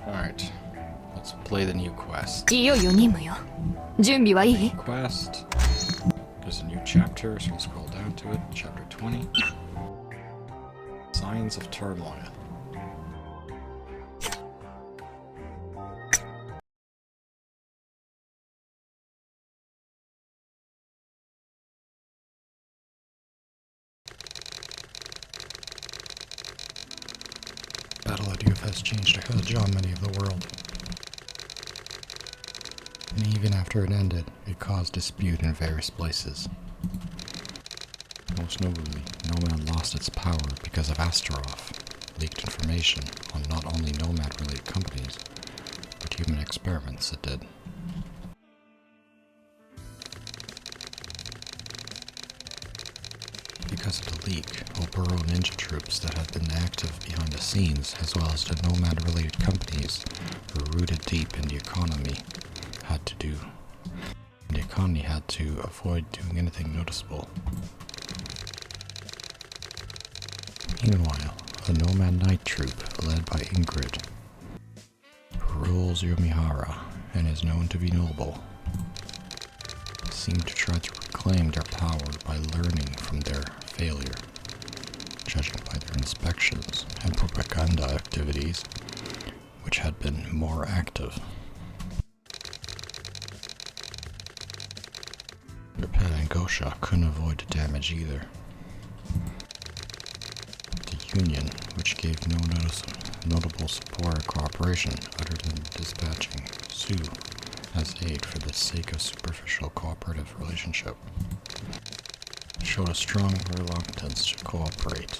Alright, let's play the new quest. いよいよ任務よ。準備はいい？ Quest. There's a new chapter, so we'll scroll down to it. Chapter 20. Signs of Turmoil. Battle at UFS changed a hegemony of the world. And even after it ended, it caused dispute in various places. Most notably, Nomad lost its power because of Astaroth leaked information on not only Nomad-related companies, but human experiments it did. Because of the leak, Oburo ninja troops that had been active behind the scenes, as well as the Nomad-related companies, were rooted deep in the economy, had to avoid doing anything noticeable. Meanwhile, a Nomad Night troop led by Ingrid, who rules Yomihara and is known to be noble, seemed to try to reclaim their power by learning from their failure, judging by their inspections and propaganda activities, which had been more active. Japan and Gosha couldn't avoid the damage either. The Union, which gave no notable support or cooperation other than dispatching Sue as aid for the sake of superficial cooperative relationship, showed a strong reluctance to cooperate,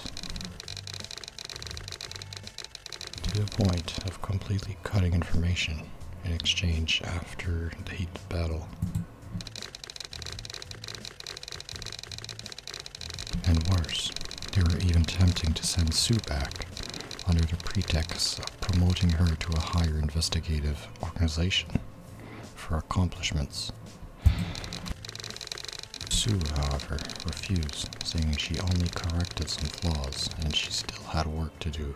to the point of completely cutting information in exchange after the heated battle. And worse, they were even attempting to send Sue back under the pretext of promoting her to a higher investigative organization for accomplishments. Sue, however, refused, saying she only corrected some flaws and she still had work to do.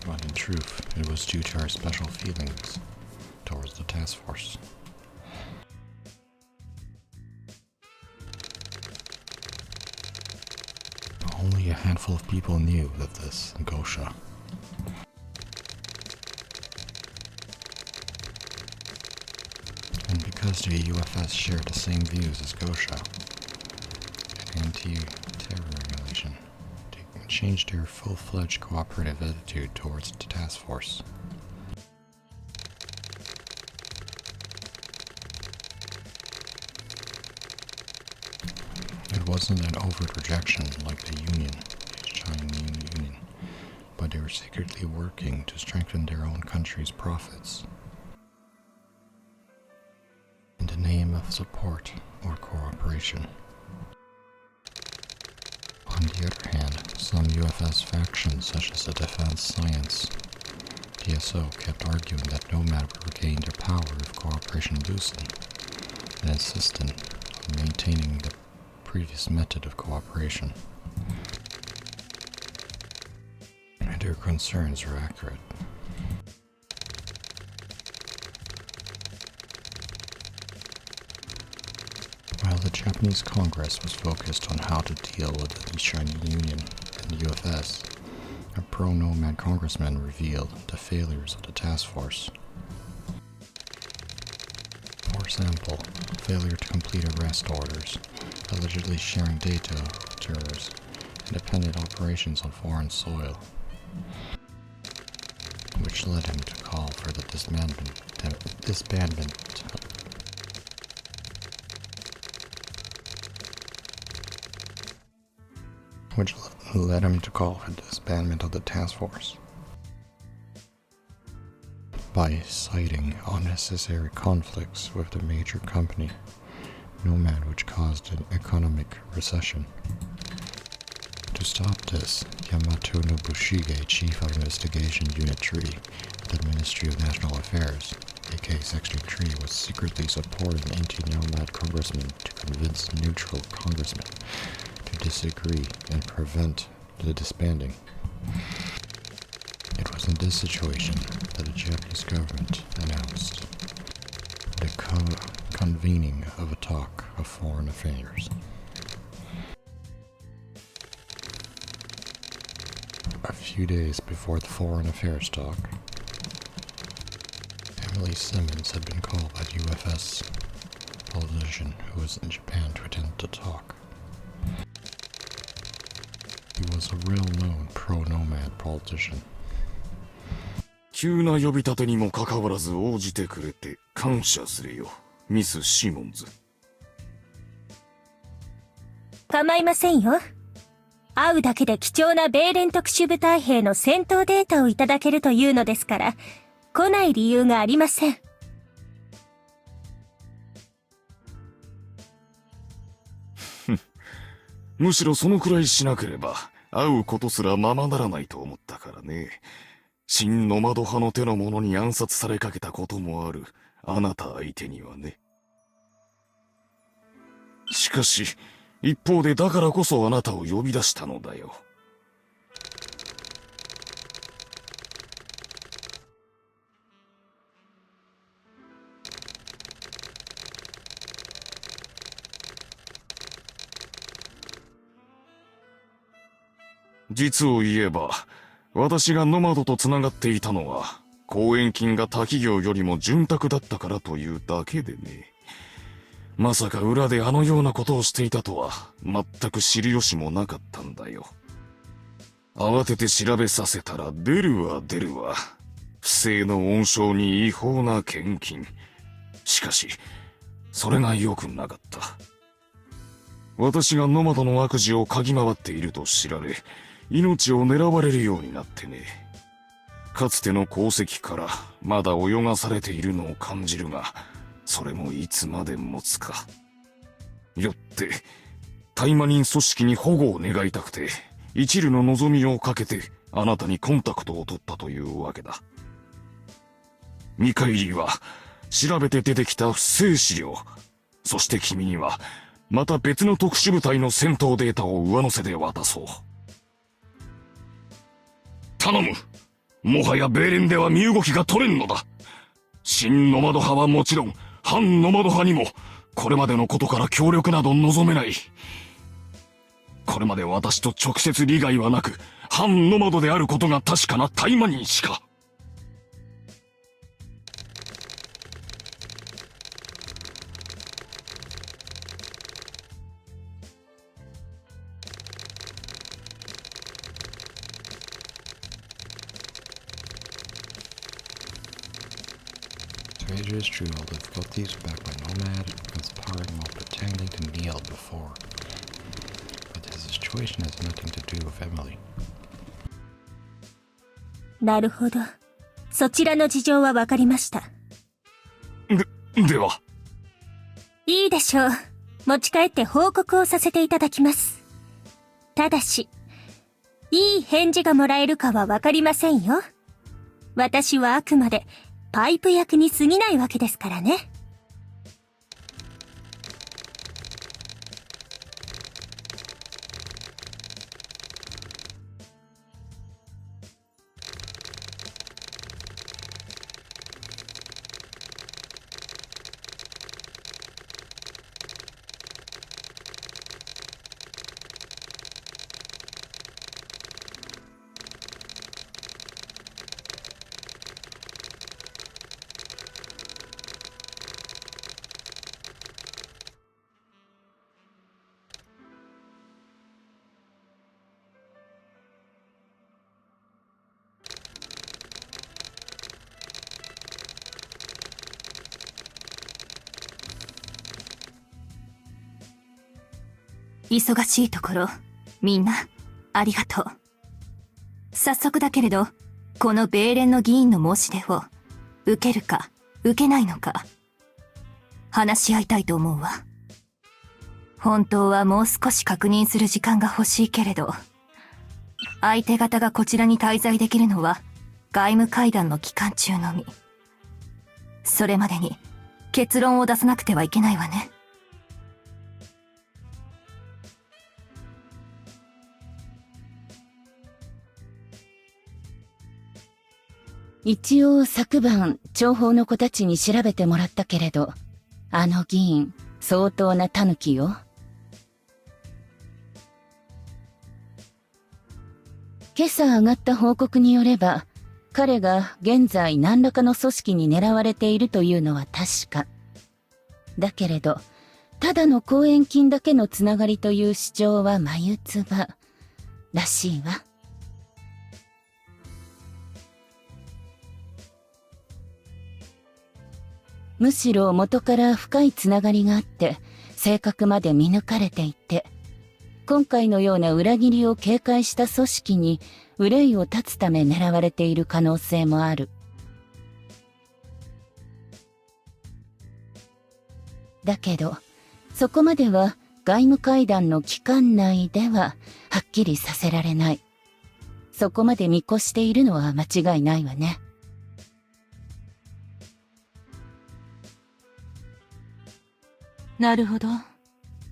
But in truth, it was due to her special feelings towards the task force. Only a handful of people knew of this in Gosha. And because the UFS shared the same views as Gosha, an anti-terror regulation, they changed their full-fledged cooperative attitude towards the task force. It wasn't an overt rejection like the Union, the Chinese Union, but they were secretly working to strengthen their own country's profits in the name of support or cooperation. On the other hand, some UFS factions such as the Defense Science DSO kept arguing that Nomad would regain their power if cooperation loosened, and insisted on maintaining the previous method of cooperation. And their concerns were accurate. While the Japanese Congress was focused on how to deal with the Chinese Union and the UFS, a pro-Nomad congressman revealed the failures of the task force. For example, failure to complete arrest orders, allegedly sharing data with terrorists, independent operations on foreign soil, which led him to call for the disbandment of the task force by citing unnecessary conflicts with the major company, Nomad, which caused an economic recession. To stop this, Yamato Nobushige, Chief of Investigation Unit 3 at the Ministry of National Affairs, aka Section 3, was secretly supporting anti-Nomad congressmen to convince neutral congressmen to disagree and prevent the disbanding. It this situation that the Japanese government announced the convening of a talk of foreign affairs. A few days before the foreign affairs talk, Emily Simmons had been called by the UFS politician who was in Japan to attend the talk. He was a real-known pro-nomad politician. 急な呼び立てにもかかわらず応じてくれて感謝するよ、ミス・シモンズ。構いませんよ。会うだけで貴重な米連特殊部隊兵の戦闘データをいただけるというのですから、来ない理由がありません。むしろそのくらいしなければ会うことすらままならないと思ったからね。新ノマド派の手の者に暗殺されかけたこともあるあなた相手にはね。しかし一方でだからこそあなたを呼び出したのだよ。実を言えば、私がノマドと繋がっていたのは、公益金が他企業よりも潤沢だったからというだけでね。まさか裏であのようなことをしていたとは、全く知る由もなかったんだよ。慌てて調べさせたら出るわ。不正の温床に違法な献金。しかし、それが良くなかった。私がノマドの悪事を嗅ぎ回っていると知られ、命を狙われるようになってね。かつての功績からまだ泳がされているのを感じるが、それもいつまで持つか。よって、タイマニン組織に保護を願いたくて、一縷の望みをかけてあなたにコンタクトを取ったというわけだ。見返りは、調べて出てきた不正資料。そして君には、また別の特殊部隊の戦闘データを上乗せで渡そう。頼む。もはや米連では身動きが取れんのだ。新ノマド派はもちろん、反ノマド派にも、これまでのことから協力など望めない。これまで私と直接利害はなく、反ノマドであることが確かなタイマニンしか。Stranger is true, all difficulties were backed by Nomad, conspiring while pretending to kneel before. But his situation has nothing to do with Emily. なるほど。そちらの事情はわかりました。では。いいでしょう。持ち帰って報告をさせていただきます。ただし、いい返事がもらえるかはわかりませんよ。私はあくまで、パイプ役に過ぎないわけですからね。忙しいところ、みんな、ありがとう。早速だけれど、この米連の議員の申し出を、受けるか、受けないのか、話し合いたいと思うわ。本当はもう少し確認する時間が欲しいけれど、相手方がこちらに滞在できるのは、外務会談の期間中のみ。それまでに、結論を出さなくてはいけないわね。一応昨晩諜報の子たちに調べてもらったけれど、あの議員相当なタヌキよ。今朝上がった報告によれば、彼が現在何らかの組織に狙われているというのは確か。だけれど、ただの後援金だけのつながりという主張は眉唾らしいわ。むしろ元から深いつながりがあって、性格まで見抜かれていて、今回のような裏切りを警戒した組織に憂いを断つため狙われている可能性もある。だけど、そこまでは外務会談の期間内でははっきりさせられない。そこまで見越しているのは間違いないわね。なるほど。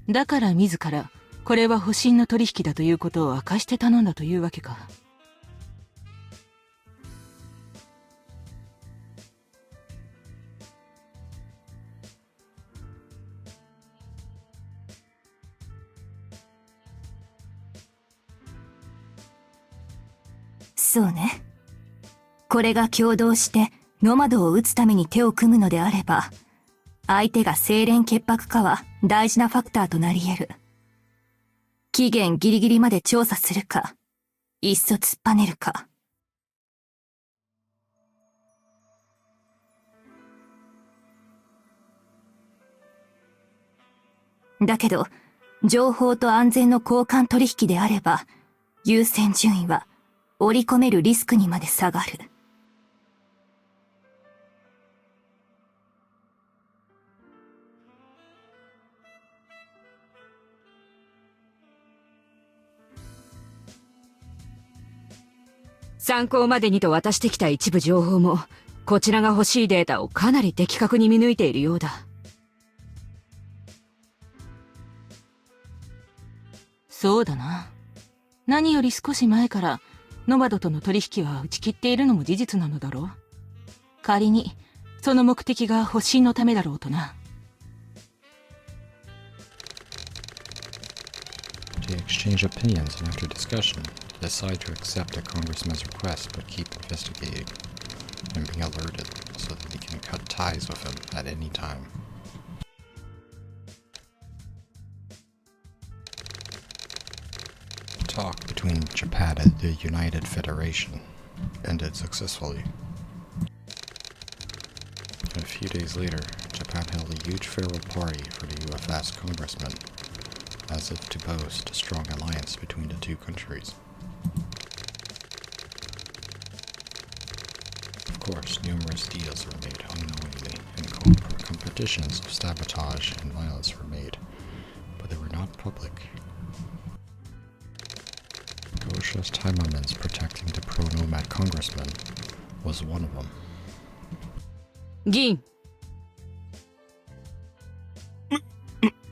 だから自ら、これは保身の取引だということを明かして頼んだというわけか。そうね。これが共同してノマドを撃つために手を組むのであれば、相手が清廉潔白かは大事なファクターとなり得る。期限ギリギリまで調査するか、いっそ突っぱねるか。だけど、情報と安全の交換取引であれば、優先順位は織り込めるリスクにまで下がる。参考までにと渡してきた一部情報も、こちらが欲しいデータをかなり的確に見抜いているようだ。そうだな。何より少し前からノマドとの取引は打ち切っているのも事実なのだろう。仮にその目的が保身のためだろうとな。They exchange opinions and after discussion, decide to accept a congressman's request but keep investigating and being alerted so that they can cut ties with him at any time. Talk between Japan and the United Federation ended successfully. A few days later, Japan held a huge farewell party for the UFS congressman, as if to boast a strong alliance between the two countries. Of course, numerous deals were made unknowingly, and competitions of sabotage and violence were made, but they were not public. Gosha's Taimanins protecting the pro-nomad congressman was one of them. 議員。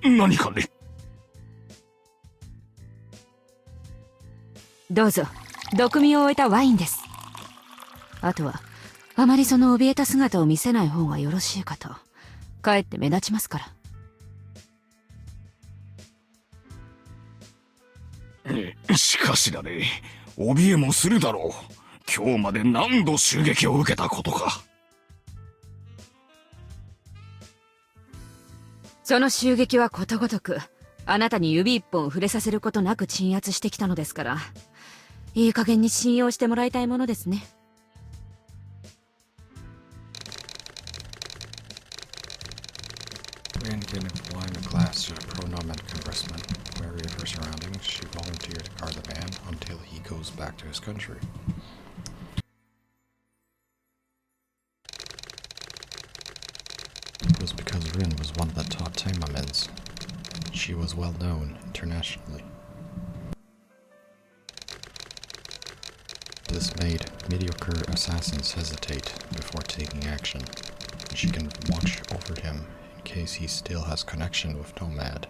何かね。どうぞ、毒味を終えたワインです。あとは、あまりその怯えた姿を見せない方がよろしいかと。かえって目立ちますから。しかしだね、怯えもするだろう。今日まで何度襲撃を受けたことか。その襲撃はことごとく、あなたに指一本触れさせることなく鎮圧してきたのですから、いい加減に信用してもらいたいものですね。When getting a wine glass to a pro-nomad congressman, wary of her surroundings, she volunteered to guard the man until he goes back to his country. It was because Rin was one that taught Taimamins. She was well known internationally. This made mediocre assassins hesitate before taking action, and she can watch over him in case he still has connection with Nomad.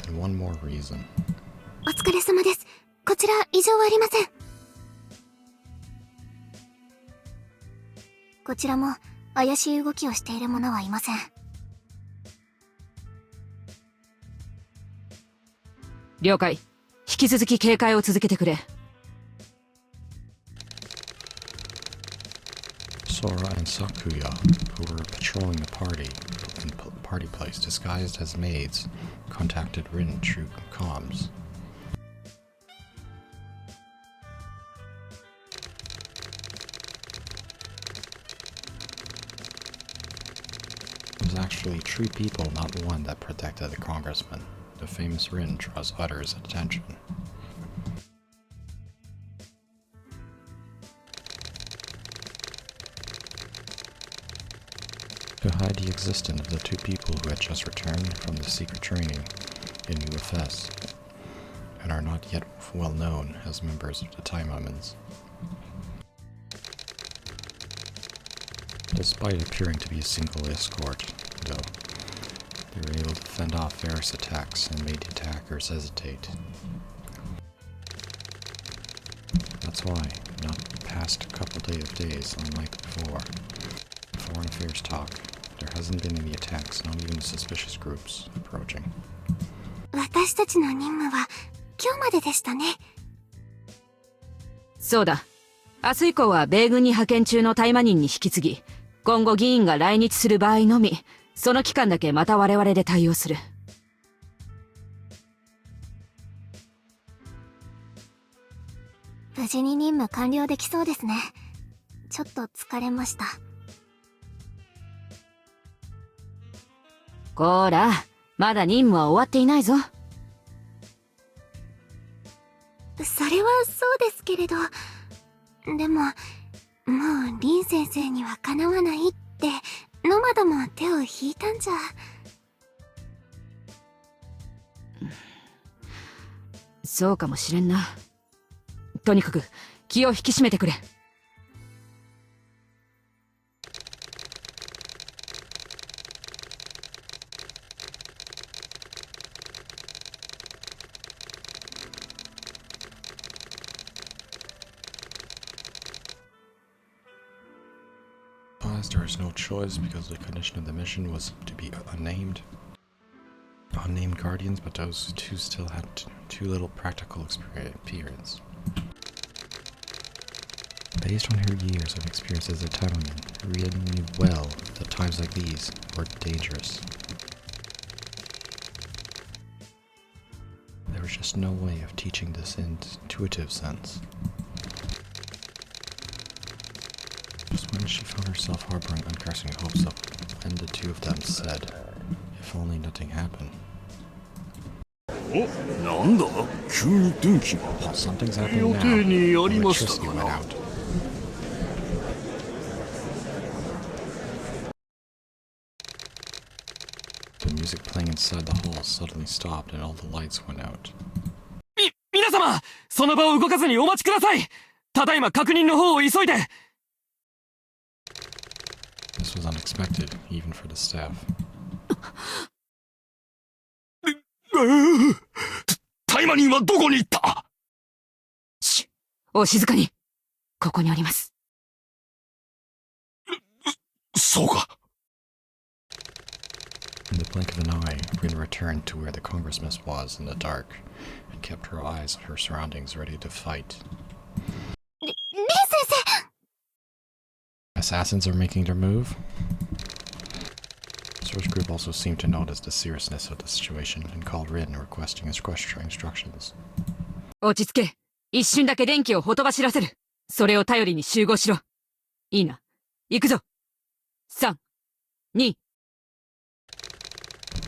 And one more reason. お疲れ様です。こちら異常ありません。こちらも怪しい動きをしている者はいません。了解。引き続き警戒を続けてくれ。Sora and Sakuya, who were patrolling the party place disguised as maids, contacted Rin through comms. It was actually 3 people, not 1, that protected the congressman. The famous Rin draws others' attention. To hide the existence of the 2 people who had just returned from the secret training in UFS and are not yet well known as members of the Taimamins. Despite appearing to be a single escort, though, they were able to fend off various attacks and made the attackers hesitate. That's why, not past a couple of days, unlike before, foreign affairs talk, there hasn't been any attacks, not even suspicious groups approaching. 私たちの任務は今日まででしたね。そうだ。明日以降は米軍に派遣中の大麻人に引き継ぎ、今後議員が来日する場合のみ、その期間だけまた我々で対応する。無事に任務完了できそうですね。ちょっと疲れました。こら、まだ任務は終わっていないぞ。それはそうですけれど、でも、もうリン先生にはかなわないって、ノマドも手を引いたんじゃ。そうかもしれんな。とにかく気を引き締めてくれ。There was no choice because the condition of the mission was to be unnamed guardians, but those 2 still had too little practical experience. Based on her years of experience as a Taimanin, Rin knew well that times like these were dangerous. There was just no way of teaching this intuitive sense. Just when she found herself harboring unceasing hopes of when the 2 of them said, if only nothing happened. なんだ急に電気が Something's happening 予 now. 定にありました Electricity か went な out. The music playing inside the hall suddenly stopped and all the lights went out. 皆様その場を動かずにお待ちください。ただいま確認の方を急いで。This was unexpected, even for the staff. タイマニンはどこに行った？し、お静かに。ここにおります。そうか。In the blink of an eye, Rin returned to where the congressman was in the dark, and kept her eyes on her surroundings ready to fight. リン先生！ Assassins are making their move? Sora's group also seemed to notice the seriousness of the situation and called Rin requesting instructions. 落ち着け。一瞬だけ電気をほとばしらせる。それを頼りに集合しろ。いいな。行くぞ。3、2。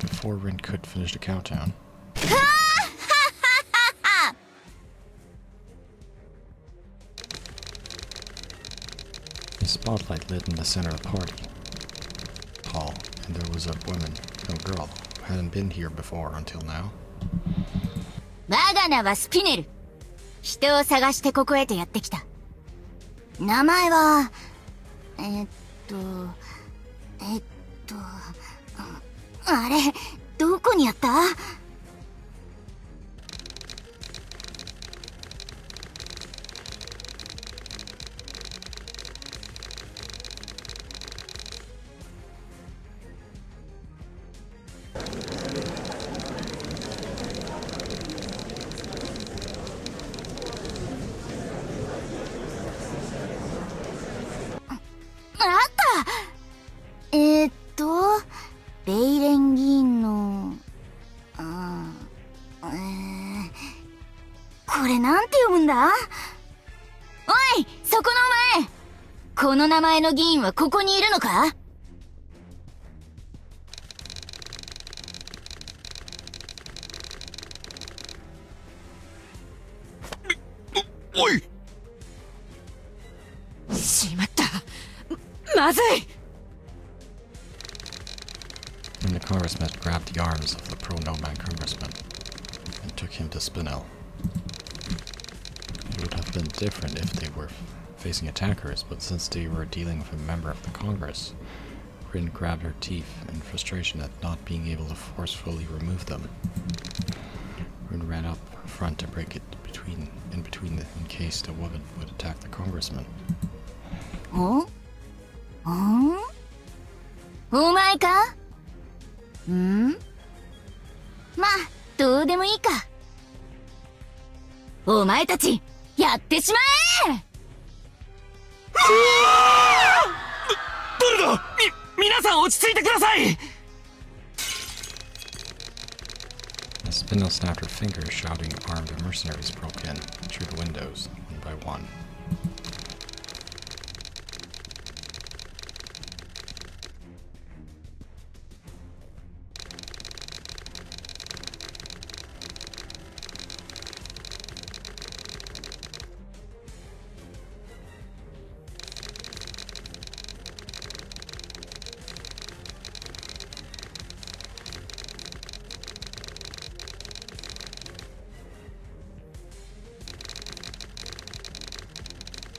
Before Rin could finish the countdown, the spotlight lit in the center of the party hall, and there was a girl, who hadn't been here before until now. 我が名はスピネル。人を探してここへとやってきた。名前は、あれ、どこにあった？これなんて読むんだ？おい、そこのお前！この名前の議員はここにいるのか？おい！しまった。まずい。 And the congressman grabbed the arms of the pro-Nomad congressman and took him to Spinel. It would have been different if they were facing attackers, but since they were dealing with a member of the Congress, Rin grabbed her teeth in frustration at not being able to forcefully remove them. Rin ran up front to break it in case the woman would attack the congressman. お前か？まあ、どうでもいいか。お前たち、やってしまえ！誰だ！皆さん落ち着いてください！ As Spindle snapped her fingers, shouting armed mercenaries broke in through the windows, one by one.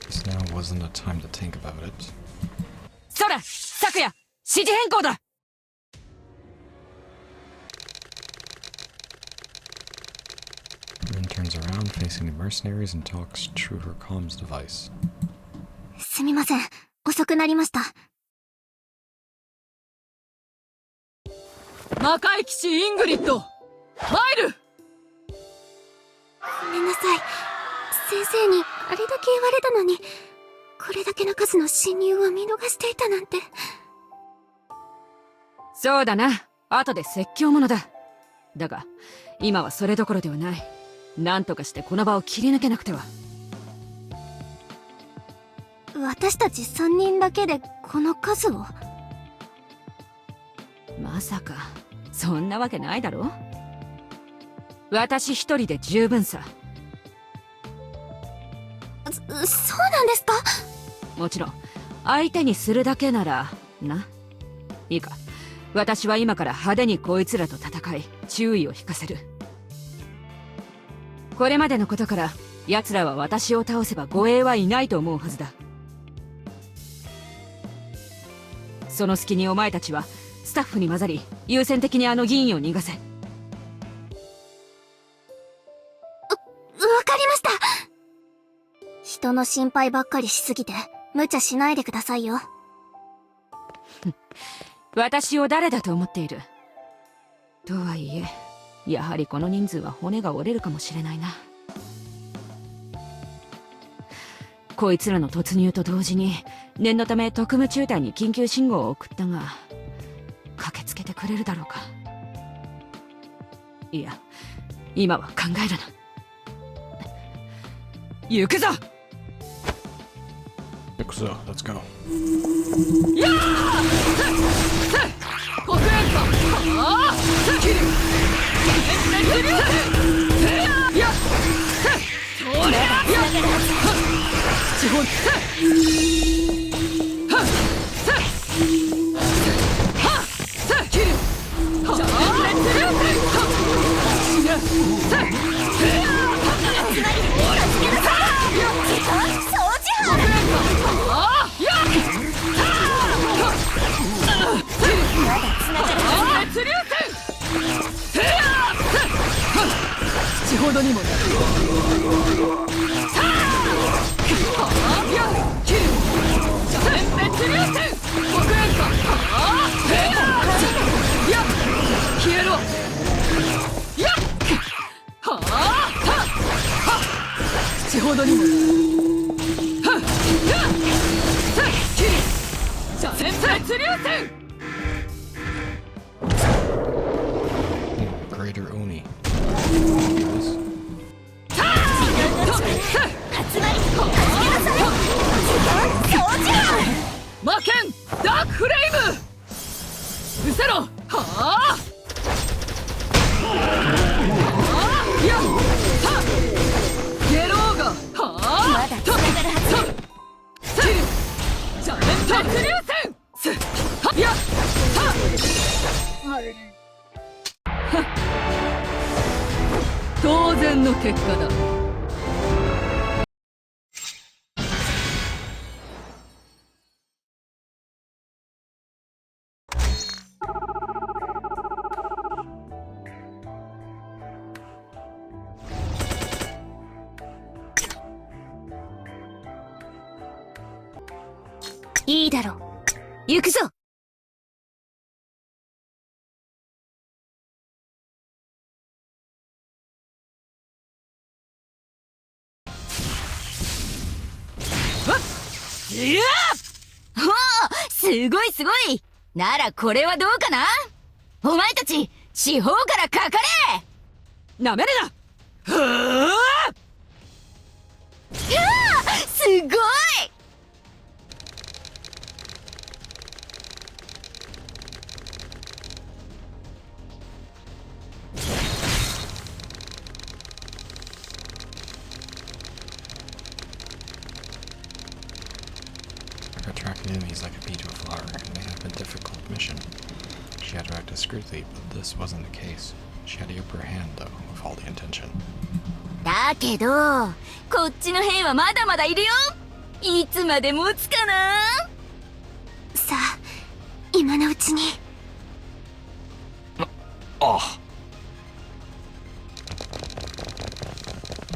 This now wasn't a time to think about it. そら、昨夜、指示変更だ。Rin turns around, facing the mercenaries, and talks through her comms device. すみません。遅くなりました。魔界騎士イングリッド、参る。ごめんなさい。先生にあれだけ言われたのに、これだけの数の侵入を見逃していたなんて。そうだな。後で説教者だ。だが、今はそれどころではない。なんとかしてこの場を切り抜けなくては。私たち3人だけでこの数を？まさか、そんなわけないだろ。私一人で十分さ。そうなんですか？もちろん、相手にするだけなら、な。いいか、私は今から派手にこいつらと戦い、注意を引かせる。これまでのことから、奴らは私を倒せば護衛はいないと思うはずだ。その隙にお前たちは、スタッフに混ざり、優先的にあの議員を逃がせ。わかりました。人の心配ばっかりしすぎて、無茶しないでくださいよ。私を誰だと思っている。とはいえ、やはりこの人数は骨が折れるかもしれないな。こいつらの突入と同時に、念のため特務中隊に緊急信号を送ったが、駆けつけてくれるだろうか。いや、今は考えるな。行くぞSo, let's go. やー！黒煙か！ああ！キル！やっ！それ！やっ！地方！はっ！キル！はっ！地ほどにもなる。消えろ。地ほどにもなる。Greater Oni. 結果だ。いいだろう。行くぞ。いやおお、すごいすごい。ならこれはどうかな。お前たち四方からかかれ。なめるな。ふー、いやすごい。Attracting enemies like a bee to a flower may have been a difficult mission. She had to act discreetly, but this wasn't the case. She had the upper hand, though, with all the intention. だけどこっちの兵はまだまだいるよ。いつまで持つかな。さあ、今のうちに。あ。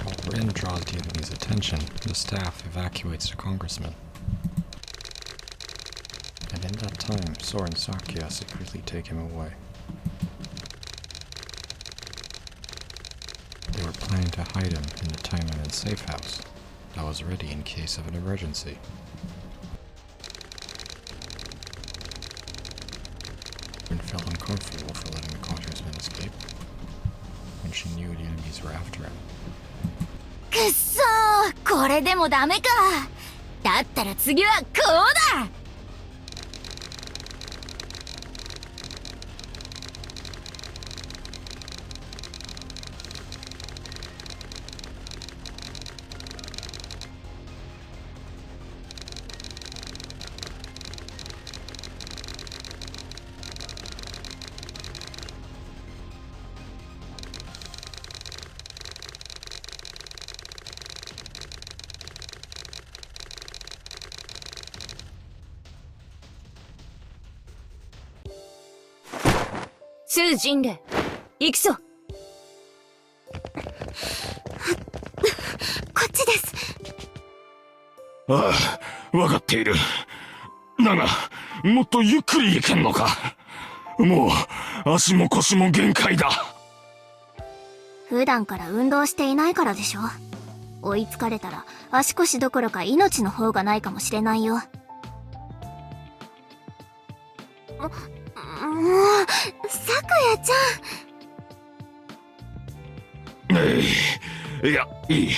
While Rin draws the enemy's attention, the staff evacuates the congressman. And in that time, Sora and Sakya secretly take him away. They were planning to hide him in the Taimanin safe house that was ready in case of an emergency. Rin felt uncomfortable for letting the congressman escape when she knew the enemies were after him. くっそー、これでもダメか。だったら次はこうだ。スジンレイ、行くぞ。こっちです。ああ、わかっている。だが、もっとゆっくり行けんのか。もう、足も腰も限界だ。普段から運動していないからでしょ。追いつかれたら足腰どころか命の方がないかもしれないよ。もう、さくやちいや、いい。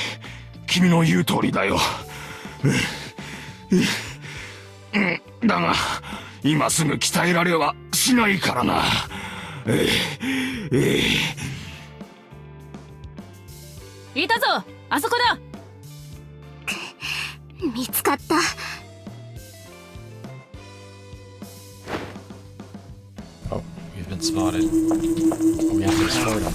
君の言う通りだよ。だが、今すぐ鍛えられはしないからな。いたぞ、あそこだ。見つかった。Oh, we've been spotted. We have to escort him.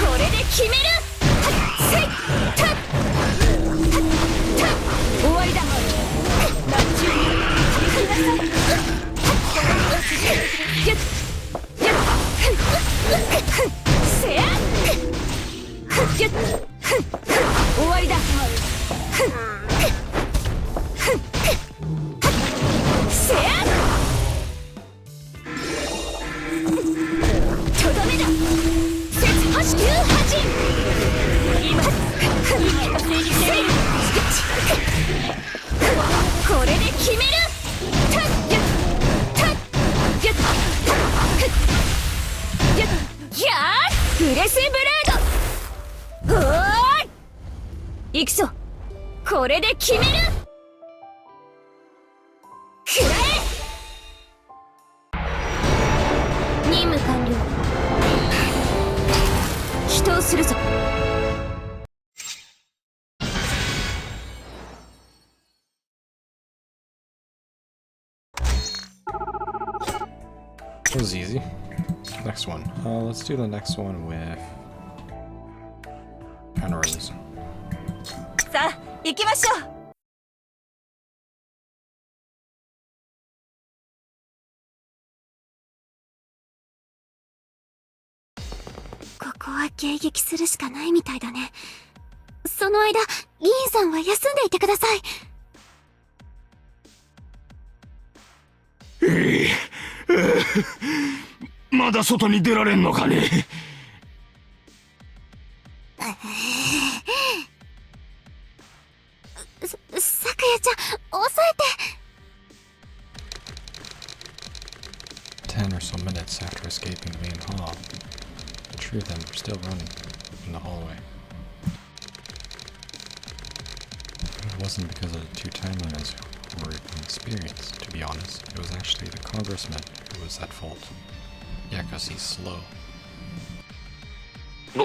これで決める。終わりだ。終わりだ。とどめだ。1898。今これで決める。プレスブレード。おーい、行くぞ。これで決める。くらえ。任務完了。祈祷するぞ。It was easy. Next one. Let's do the next one with Penrose. さあ行きましょう。ここは迎撃するしかないみたいだね。その間、議員さんは休んでいてください。まだ外に出られんのかね。さくやちゃん、抑えて。 10 or so minutes after escaping the main hall, the three of them were still running in the hallway. It wasn't because of the two Taimanins who were inexperienced, to be honest. It was actually the congressman who was at fault. Yeah, because he's slow. ち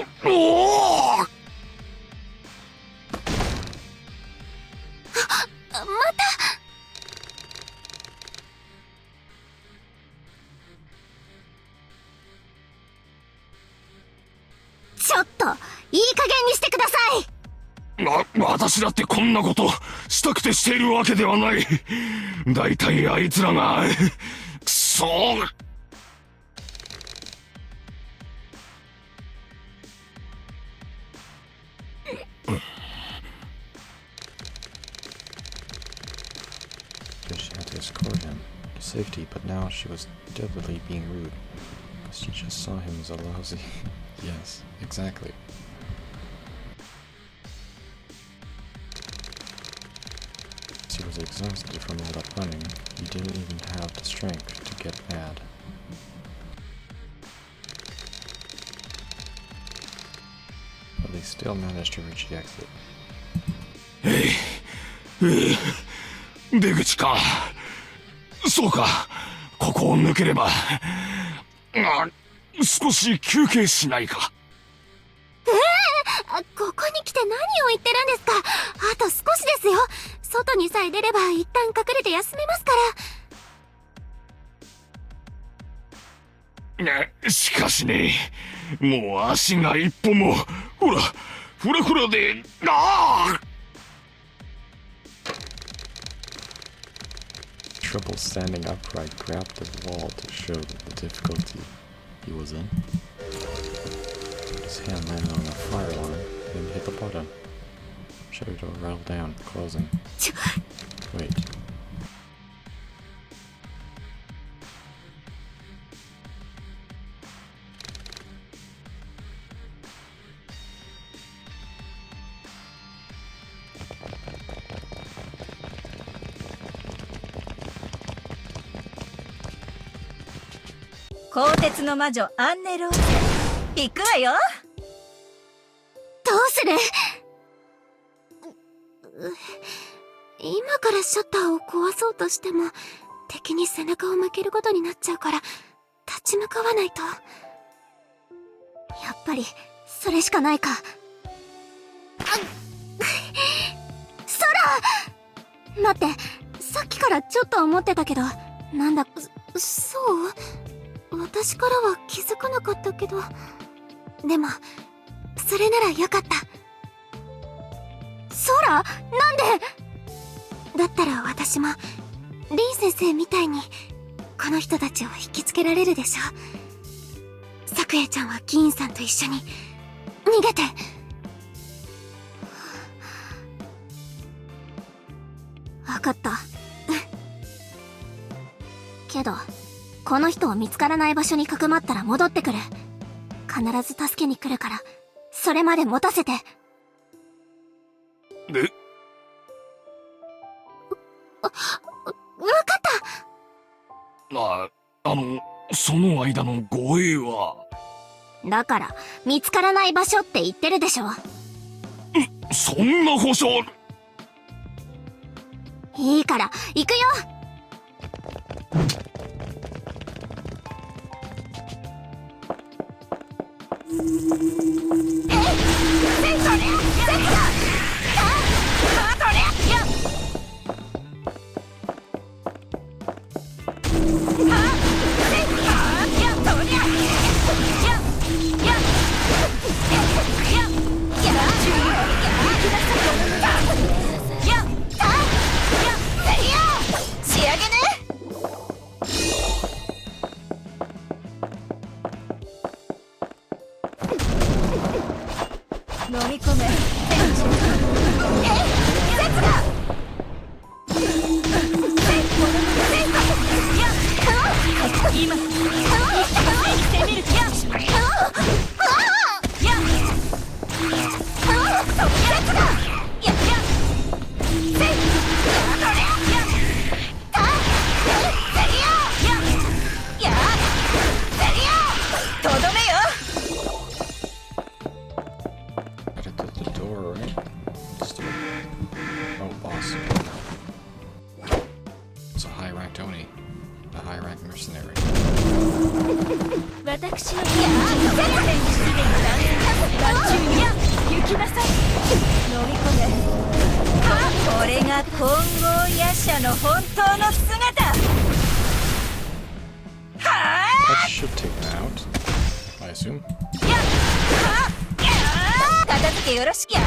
ょっと、いい加減にしてください。私だってこんなことしたくてしているわけではない。だいたいあいつらがくそー。She had to escort him to safety, but now she was definitely being rude. Because she just saw him as a lousy... Yes, exactly. He was exhausted from all that running. He didn't even have the strength to get mad. But they still managed to reach the exit. 出口か。そうか。ここを抜ければ。少し休憩しないか。ここに来て何を言ってるんですか。あと少しですよ。外にさえ出れば一旦隠れて休めますから。しかしね、もう足が一歩も、ほら、ふらふらで、Trouble standing upright, grabbed the wall to show the difficulty he was in. His hand landed on the fire alarm, then hit the button. Shutter door rattled down, closing. Wait.「鋼鉄の魔女アンネローゼ」行くわよ。どうする？今からシャッターを壊そうとしても敵に背中を向けることになっちゃうから立ち向かわないと。やっぱりそれしかないか。空！待って、さっきからちょっと思ってたけど、なんだ、そう？私からは気づかなかったけど。でもそれならよかった。空？なんで？だったら私もリン先生みたいにこの人たちを引きつけられるでしょ。さくやちゃんは議員さんと一緒に逃げて。わかった。けどこの人を見つからない場所にかくまったら戻ってくる。必ず助けに来るから、それまで持たせて。で、わかった。その間の護衛は。だから見つからない場所って言ってるでしょ。そんな保証。いいから行くよ。fact, Oni, a high-rank mercenary. 私の手にすでに断線に行きなさい。飲み込め。これが混合夜叉の本当の姿。 That should take them out, I assume. 片付けよろしきや。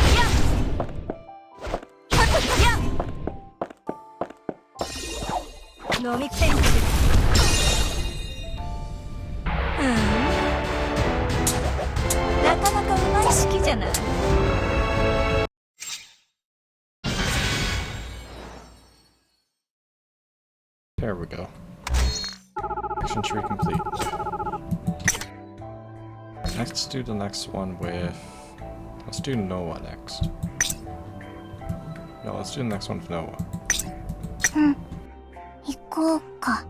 飲み込め。なかなかうまい式じゃない。 There we go. Action tree complete. Let's do the next one with... Let's do Noah next. No, let's do the next one with Noah. 行こうか。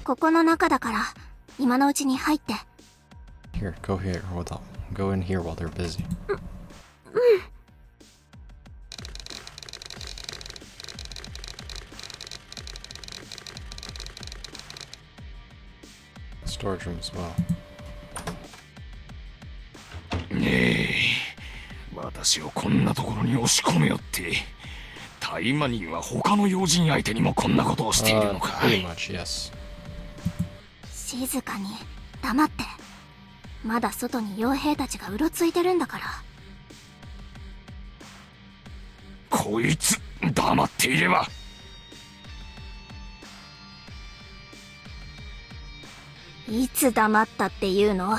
ここの中だから、今のうちに入って。 Here, go here. Hold on. Go in here while they're busy. Storage room as well. ねえ、私をこんなところに押し込めよって。タイマニンは他の要人相手にもこんなことをしているのか。Pretty much, yes. 静かに黙って。まだ外に傭兵たちがうろついてるんだから。こいつ黙っていれば。いつ黙ったっていうの？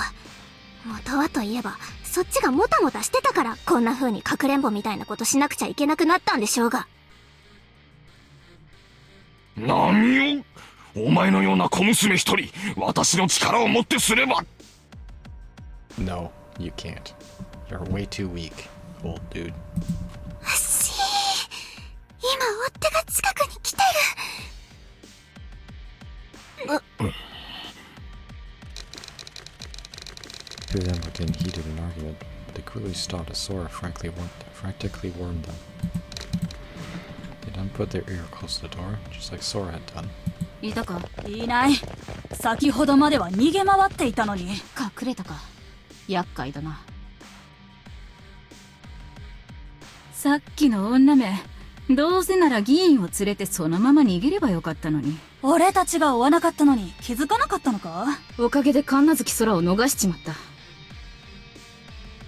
元はといえばそっちがもたもたしてたからこんな風にかくれんぼみたいなことしなくちゃいけなくなったんでしょうが。何を？お前のような小娘一人私の力をもってすれば。 No, you can't. You're way too weak, old dude. 今追っ手が近くに来てる。Two of them were getting heated in argument, but they quickly stopped as Sora frantically warned them. They then put their ear close to the door, just like Sora had done. いたか？いない。先ほどまでは逃げ回っていたのに。隠れたか。厄介だな。さっきの女め、どうせなら議員を連れてそのまま逃げればよかったのに。俺たちが追わなかったのに気づかなかったのか？おかげで神奈月空を逃しちまった。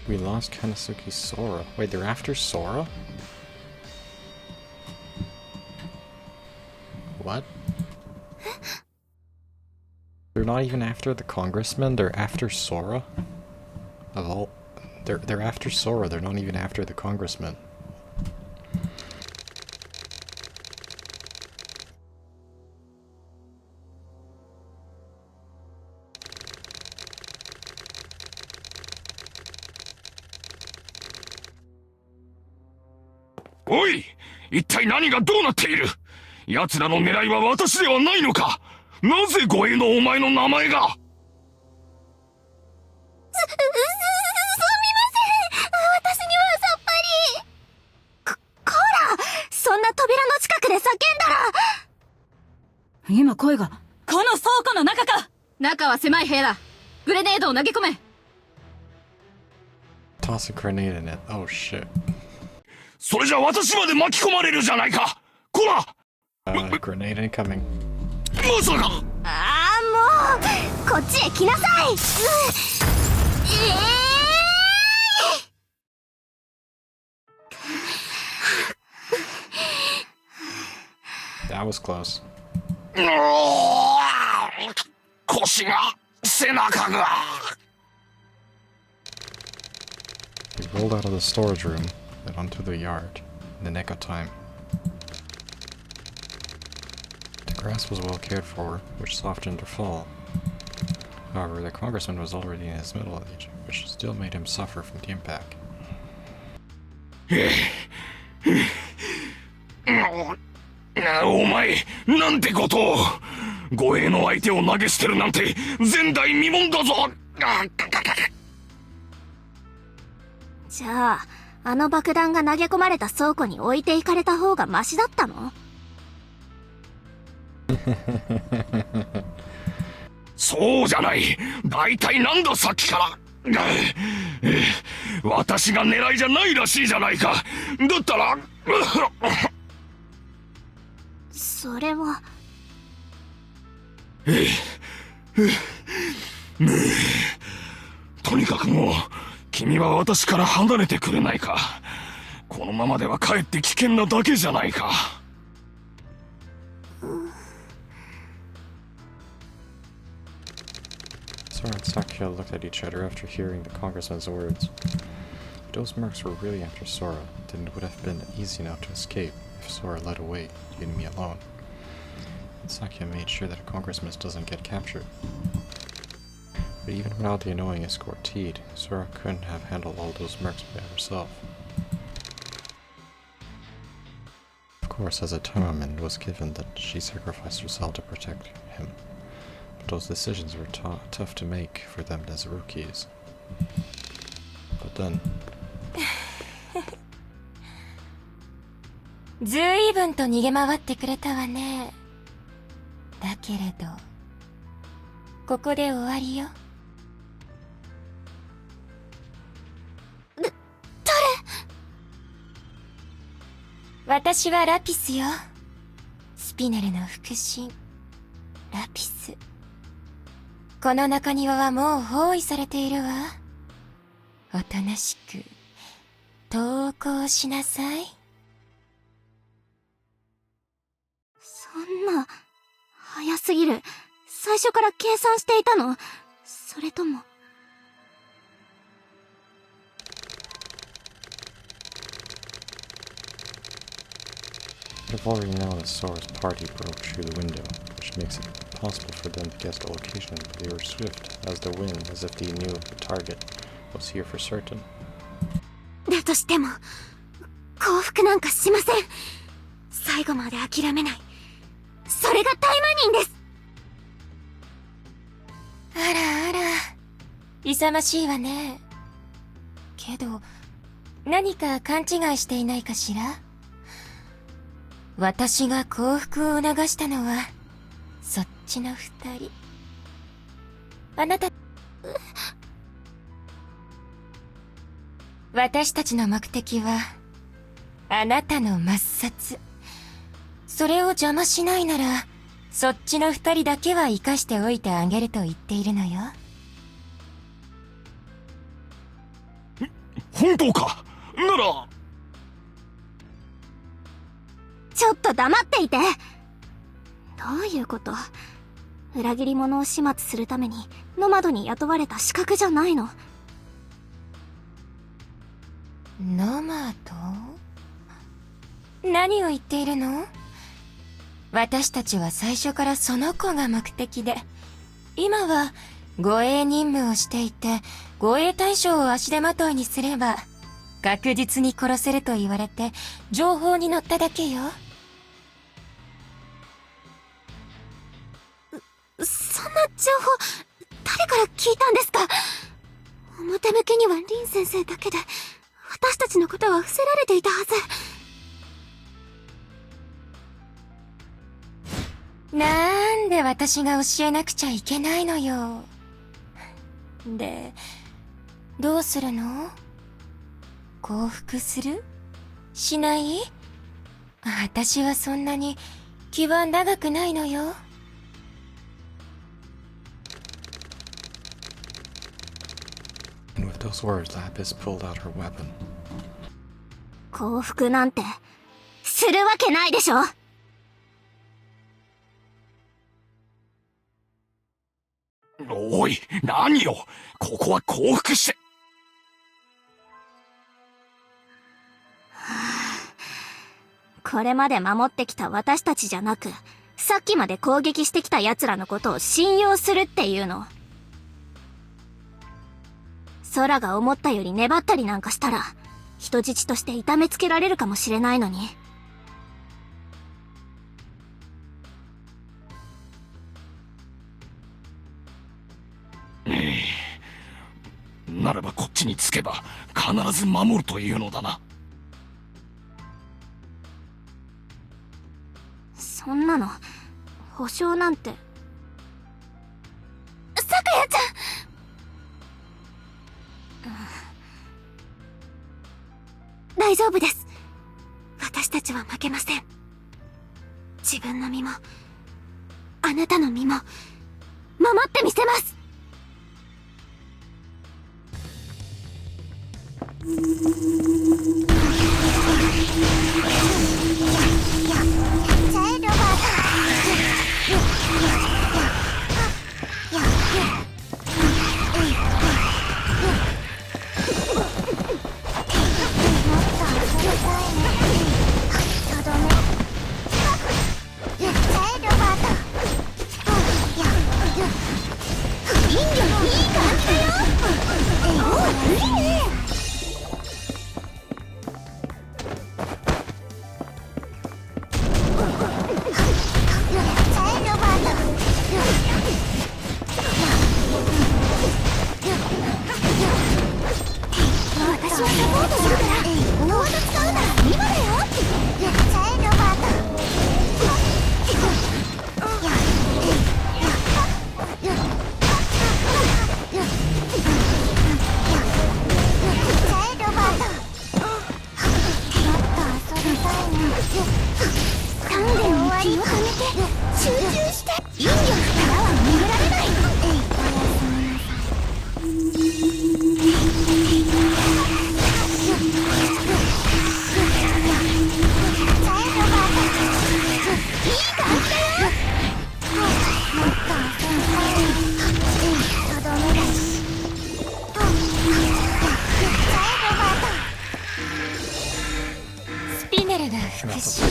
We lost Kanasuki Sora. Wait, they're after Sora? What? They're not even after the congressman, they're after Sora? Of all... They're after Sora, they're not even after the congressman. Oi! 一体何がどうなっている？奴らの狙いは私ではないのか？なぜ護衛のお前の名前が？すみません。私にはさっぱり。こら！そんな扉の近くで叫んだら。今声が。この倉庫の中か！中は狭い部屋だ。グレネードを投げ込め。Toss a grenade in it. Oh shit. それじゃ私まで巻き込まれるじゃないか！こら！ Grenade incoming. まさか！ああ、もうこっちへ来なさい。That was close. 腰が、背中が。He rolled out of the storage room, then onto the yard, in the nick of time. The grass was well cared for, which softened her fall. However, the congressman was already in his middle age, which still made him suffer from the impact. お前、なんてことを。護衛の相手を投げ捨てるなんて前代未聞だぞ。じゃあ、あの爆弾が投げ込まれた倉庫に置いていかれた方がマシだったの？そうじゃない。大体なんださっきから。私が狙いじゃないらしいじゃないか。だったらそれは。とにかくもう君は私から離れてくれないか。このままではかえって危険なだけじゃないか。Sora and Sakya looked at each other after hearing the congressman's words. If those mercs were really after Sora, then it would have been easy enough to escape if Sora led away, leaving me alone. And Sakya made sure that a congressman doesn't get captured. But even without the annoying escort Teed, Sora couldn't have handled all those mercs by herself. Of course, as a Taimanin, it was given that she sacrificed herself to protect him. But those decisions were tough to make for them as rookies. But then... ずいぶんと逃げ回ってくれたわね。だけれど、ここで終わりよ。私はラピスよ。スピネルの腹心、ラピス。この中庭はもう包囲されているわ。おとなしく投降しなさい。そんな、早すぎる。最初から計算していたの？それとも。They've already known that Sora's party broke through the window, which makes it possible for them to guess the location, but they were swift as the wind, as if they knew the target was here for certain. だとしても、降伏なんかしません。最後まで諦めない。それがタイマニンです。あらあら、勇ましいわね。けど、何か勘違いしていないかしら？私が降伏を促したのは、そっちの二人。あなた、私たちの目的は、あなたの抹殺。それを邪魔しないなら、そっちの二人だけは生かしておいてあげると言っているのよ。本当か？なら。ちょっと黙っていて。どういうこと？裏切り者を始末するためにノマドに雇われた資格じゃないの？ノマド？何を言っているの？私たちは最初からその子が目的で、今は護衛任務をしていて、護衛対象を足手まといにすれば、確実に殺せると言われて、情報に乗っただけよ。そんな情報、誰から聞いたんですか？表向きにはリン先生だけで、私たちのことは伏せられていたはず。なんで私が教えなくちゃいけないのよ。で、どうするの？降伏する？しない？私はそんなに気は長くないのよ。And with those words, Lapis pulled out her weapon. 降伏なんて、するわけないでしょ。おい、何よ。ここは降伏して。これまで守ってきた私たちじゃなく、さっきまで攻撃してきた奴らのことを信用するっていうの？空が思ったより粘ったりなんかしたら、人質として痛めつけられるかもしれないのに。ならばこっちにつけば必ず守るというのだな。そんなの保証なんて。咲夜ちゃん、大丈夫です。私たちは負けません。自分の身もあなたの身も守ってみせます。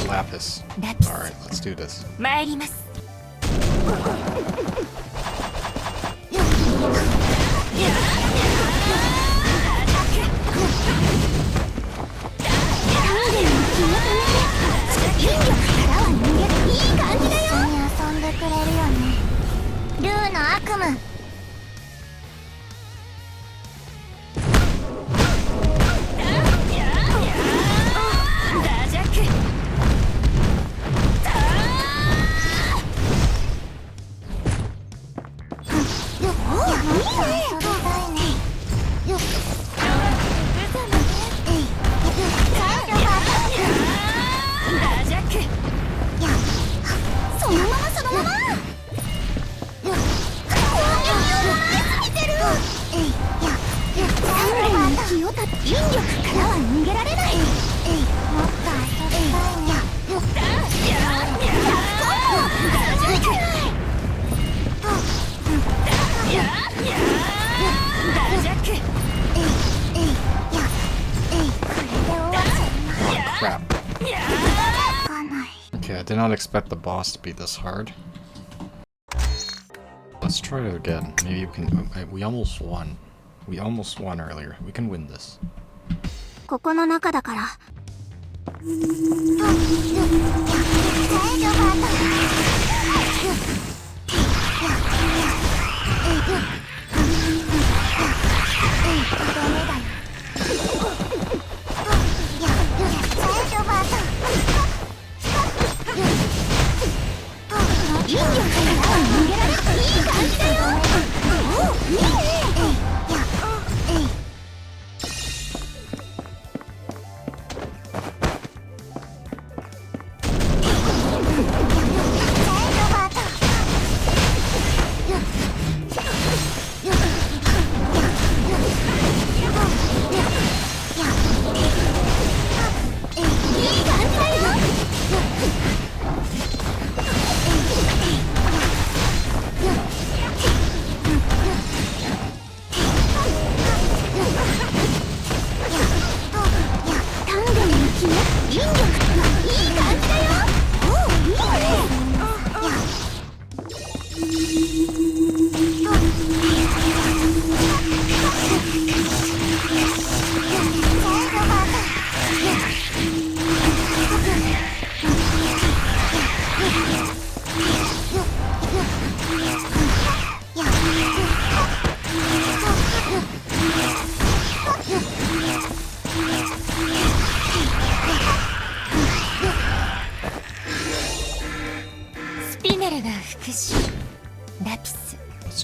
Lapis. Alright, let's do this. 参ります。ルーの悪夢。Crap. Okay, I did not expect the boss to be this hard. Let's try it again. Maybe we can. We almost won. We almost won earlier. We can win this. ここの中だから。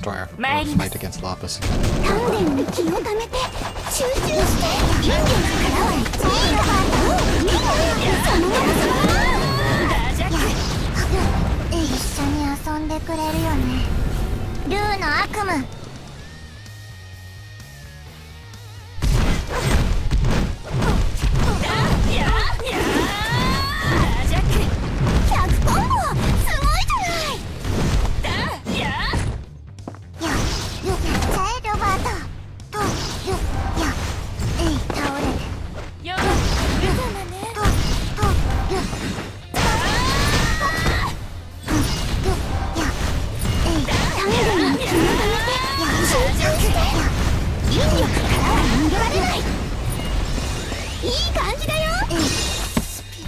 start a 参ります。 fight against Lapis. 丹田に気をためて集中して筋力からは一位のバートそのまま一緒に遊んでくれるよねルーの悪夢100コンボすごいじゃないやっちゃえロバートとやえい倒れよと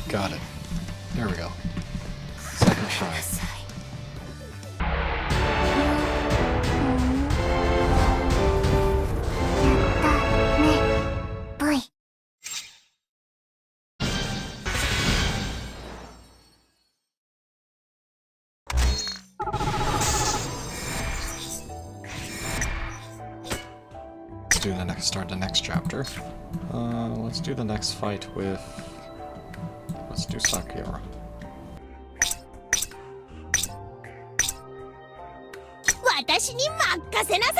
Got it. There we go. Second try. ぽいStart the next chapter. Let's do the next fight with. Let's do Sakura. 私に任せなさ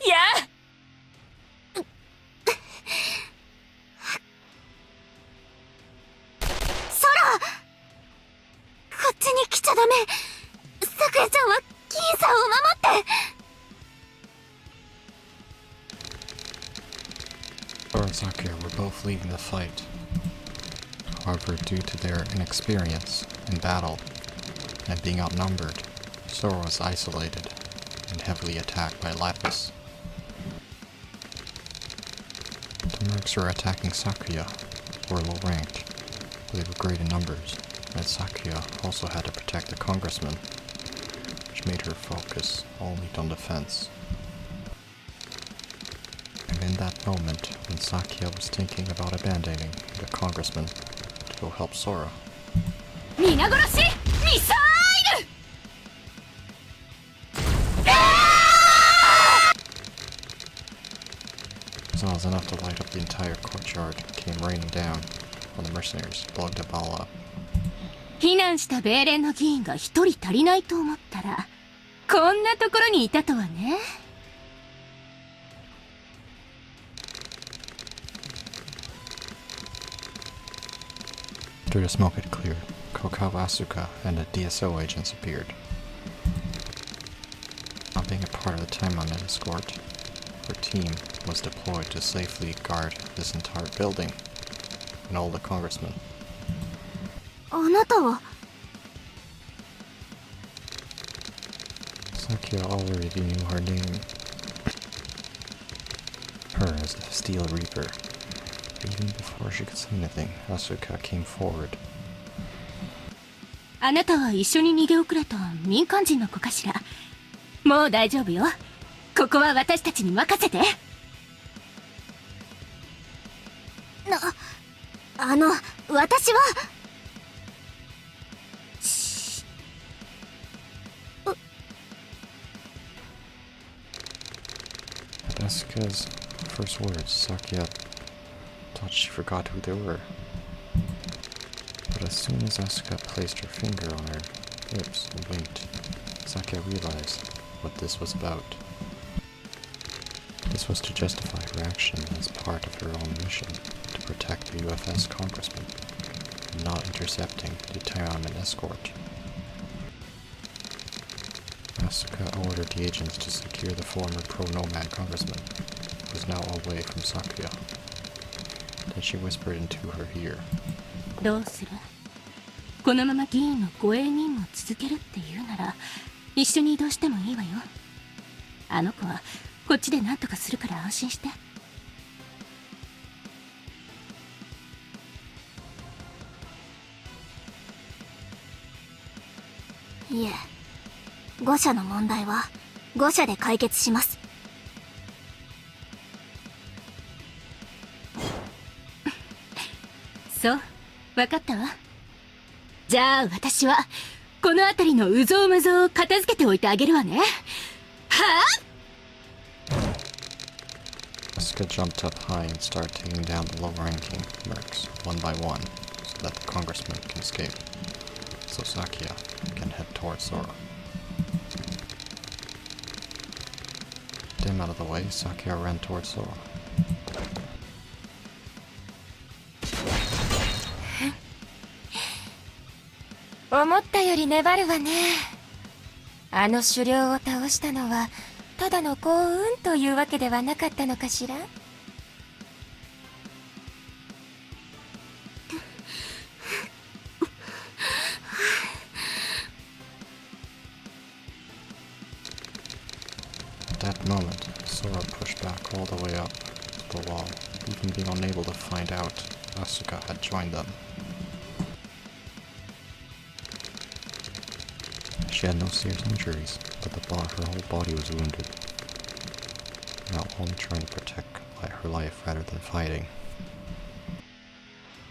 いやこっちに来ちゃダメさくやちゃんは銀さんを守って Sora and Sakura were both leading the fight. However, due to their inexperience in battle and being outnumbered, Sora was isolated and heavily attacked by Lapis. The mercs were attacking Sakura, who were low ranked, but they were great in numbers, and Sakura also had to protect the congressman, which made her focus only on defense. And in that moment, when Sakura was thinking about abandoning the congressman to go help Sora, 皆殺しミサイル as well as enough to light up the entire courtyard, came raining down on the mercenaries, blowing them all up. 避難した米連の議員が一人足りないと思ったらこんなところにいたとはね After the smoke had cleared, Kokao Asuka and the DSO agents appeared. Not being a part of the Taimanin escort, her team was deployed to safely guard this entire building and all the congressmen. あなたは Sakura already knew her name. Her as the Steel Reaper. Even before she could say anything, Asuka came forward. あなたは一緒に逃げ遅れた民間人の子かしらもう大丈夫よここは私たちに任せて私は At Asuka's first words, Sakura thought she forgot who they were. But as soon as Asuka placed her finger on her lips and blinked, Sakura realized what this was about. This was to justify her action as part of her own mission to protect the UFS congressman, and not intercepting the Taimanin escort. Asuka ordered the agents to secure the former pro-Nomad congressman, who was now away from Sakura. Then she whispered into her ear. どうするこのまま議員の護衛任務を続けるって言うなら一緒に移動してもいいわよあの子はこっちで何とかするから安心していえ5社の問題は5社で解決しますそう、わかったわ。じゃあ私はこの辺りのうぞうむぞうを片付けておいてあげるわね。はあ。Asuka jumped up high and started taking down the low-ranking mercs one by one so that the congressman can escape, so Sakia can head towards Sora. Dim out of the way, Sakia ran towards Sora. 思ったより粘るわね。あの狩猟を倒したのはただの幸運というわけではなかったのかしら。At that moment, Sora pushed back all the way up the wall, even being unable to find out Asuka had joined them. She had no serious injuries, but her whole body was wounded, now only trying to protect her life rather than fighting.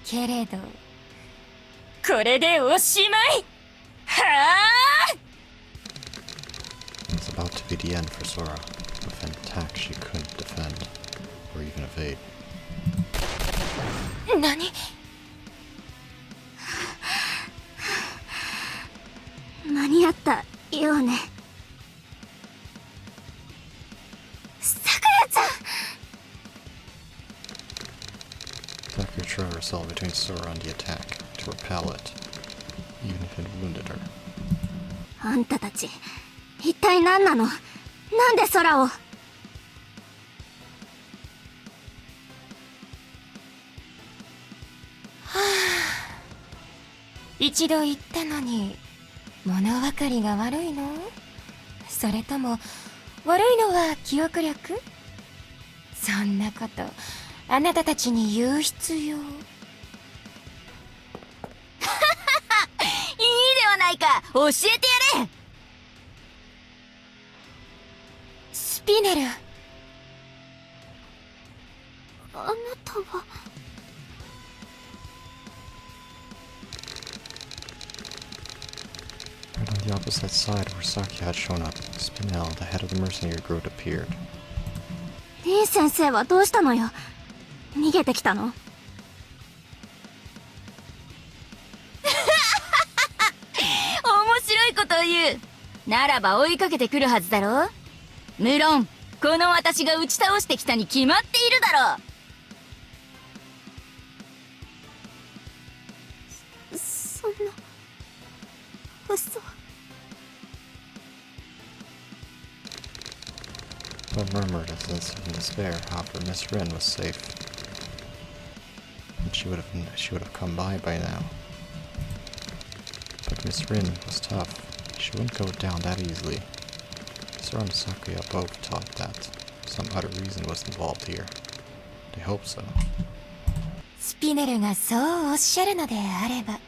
けれど、これでおしまい。はあ。It was about to be the end for Sora, with an attack she couldn't defend, or even evade. 何？間に合ったようね。さくらちゃん。Sakura threw herself between Sora and the attack to repel it, even if it wounded her. あんたたち、一体何なの？なんで空を？はあ、一度言ったのに物分かりが悪いの？それとも悪いのは記憶力？そんなことあなたたちに言う必要。いいではないか、教えてやれ。スピネル、あなたは。Right on the opposite side where Sakia had shown up, Spinel, the head of the mercenary group, appeared. リン先生はどうしたのよ？逃げてきたの？面白いことを言う。ならば追いかけてくるはずだろう。無論この私が打ち倒してきたに決まっているだろう。そんな嘘。But murmured as if in despair. However, Miss Rin was safe, and she would have come by now. But Miss Rin was tough. She wouldn't go down that easily. Sora and Sakuya both thought that some other reason was involved here. They hoped so. スピネルがそうおっしゃるのであれば。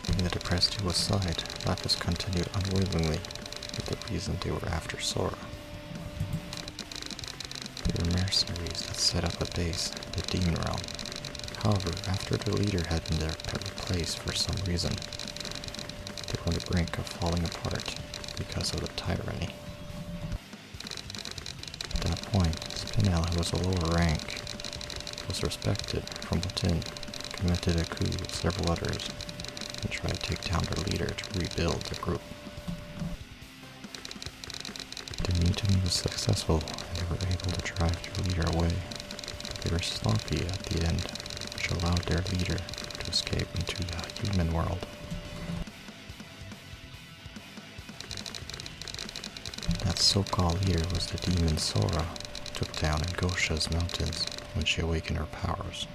Leaving the depressed duo's side, Lapis continued unwillingly with the reason they were after Sora. They were mercenaries that set up a base in the Demon Realm. However, after the leader had been replaced for some reason, they were on the brink of falling apart because of the tyranny. At that point, Spinel, who was a lower rank, was respected from within, committed a coup with several others, and tried to take down their leader to rebuild the group. Their mutiny was successful, and they were able to drive their leader away. But they were sloppy at the end, which allowed their leader to escape into the human world. That so-called leader was the demon Sora, who took down in Gosha's mountains when she awakened her powers.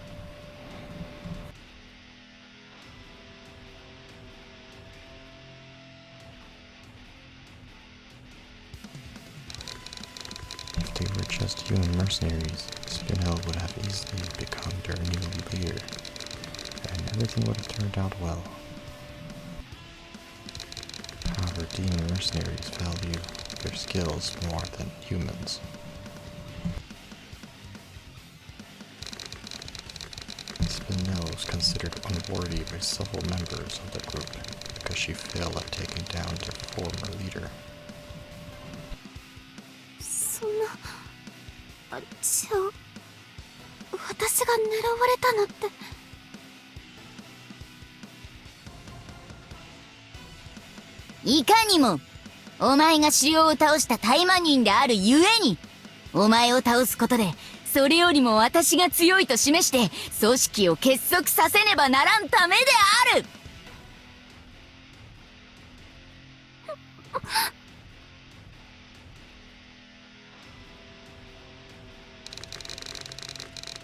If they were just human mercenaries, Spinel would have easily become their new leader, and everything would have turned out well. However, demon mercenaries value their skills more than humans. Spinel was considered unworthy by several members of the group because she failed at taking down their former leader. そんな、じゃあ私が狙われたのって。いかにもお前が狩猟を倒したタイマニンであるゆえに、お前を倒すことでそれよりも私が強いと示して組織を結束させねばならんためである。